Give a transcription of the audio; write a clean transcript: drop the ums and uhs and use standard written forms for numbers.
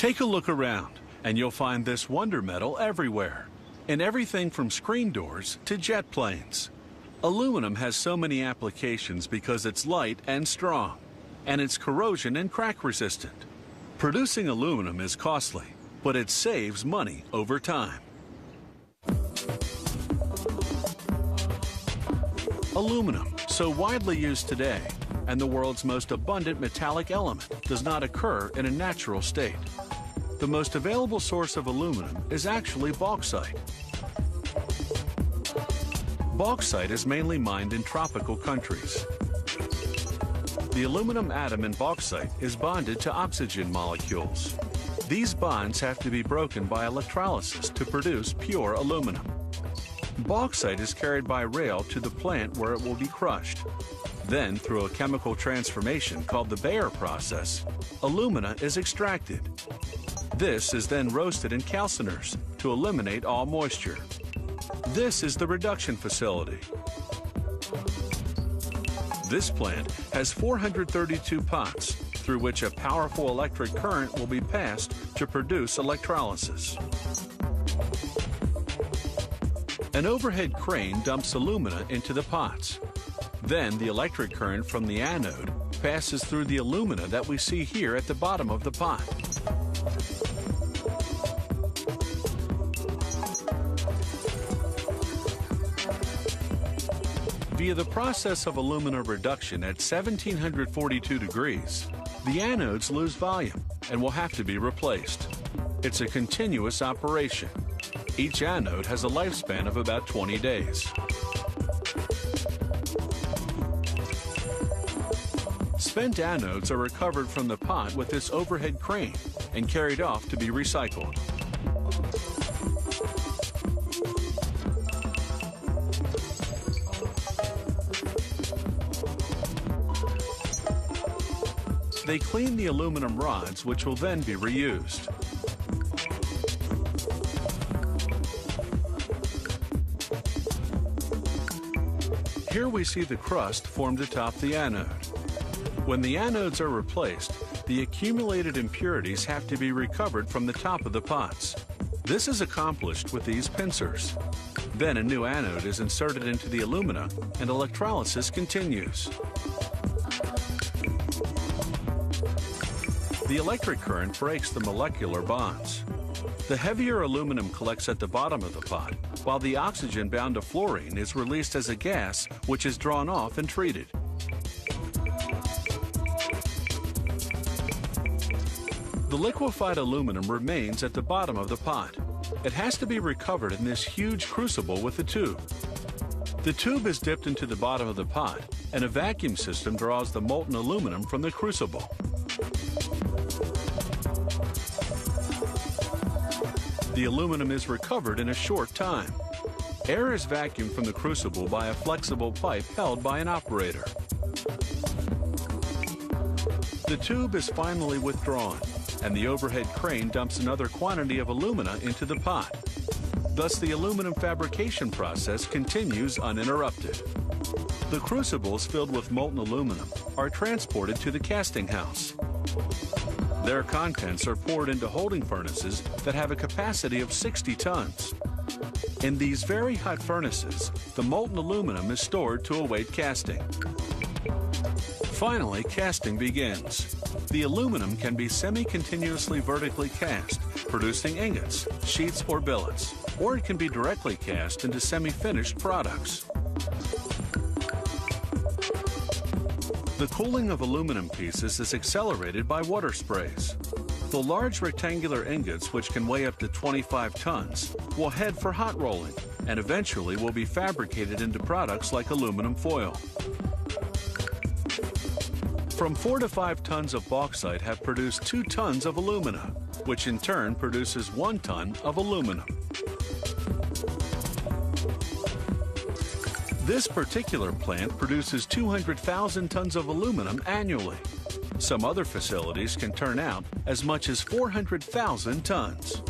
Take a look around, and you'll find this wonder metal everywhere, in everything from screen doors to jet planes. Aluminum has so many applications because it's light and strong, and it's corrosion and crack resistant. Producing aluminum is costly, but it saves money over time. Aluminum, so widely used today, and the world's most abundant metallic element, does not occur in a natural state. The most available source of aluminum is actually bauxite. Bauxite is mainly mined in tropical countries. The aluminum atom in bauxite is bonded to oxygen molecules. These bonds have to be broken by electrolysis to produce pure aluminum. Bauxite is carried by rail to the plant where it will be crushed. Then, through a chemical transformation called the Bayer process, alumina is extracted. This is then roasted in calciners to eliminate all moisture. This is the reduction facility. This plant has 432 pots through which a powerful electric current will be passed to produce electrolysis. An overhead crane dumps alumina into the pots. Then the electric current from the anode passes through the alumina that we see here at the bottom of the pot. Via the process of alumina reduction at 1742 degrees, the anodes lose volume and will have to be replaced. It's a continuous operation. Each anode has a lifespan of about 20 days. Spent anodes are recovered from the pot with this overhead crane and carried off to be recycled. They clean the aluminum rods, which will then be reused. Here we see the crust formed atop the anode. When the anodes are replaced, the accumulated impurities have to be recovered from the top of the pots. This is accomplished with these pincers. Then a new anode is inserted into the alumina and electrolysis continues. The electric current breaks the molecular bonds. The heavier aluminum collects at the bottom of the pot, while the oxygen bound to fluorine is released as a gas, which is drawn off and treated. The liquefied aluminum remains at the bottom of the pot. It has to be recovered in this huge crucible with a tube. The tube is dipped into the bottom of the pot, and a vacuum system draws the molten aluminum from the crucible. The aluminum is recovered in a short time. Air is vacuumed from the crucible by a flexible pipe held by an operator. The tube is finally withdrawn, and the overhead crane dumps another quantity of alumina into the pot. Thus, the aluminum fabrication process continues uninterrupted. The crucibles filled with molten aluminum are transported to the casting house. Their contents are poured into holding furnaces that have a capacity of 60 tons. In these very hot furnaces, the molten aluminum is stored to await casting. Finally, casting begins. The aluminum can be semi-continuously vertically cast, producing ingots, sheets, or billets, or it can be directly cast into semi-finished products. The cooling of aluminum pieces is accelerated by water sprays. The large rectangular ingots, which can weigh up to 25 tons, will head for hot rolling and eventually will be fabricated into products like aluminum foil. From 4 to 5 tons of bauxite have produced 2 tons of alumina, which in turn produces 1 ton of aluminum. This particular plant produces 200,000 tons of aluminum annually. Some other facilities can turn out as much as 400,000 tons.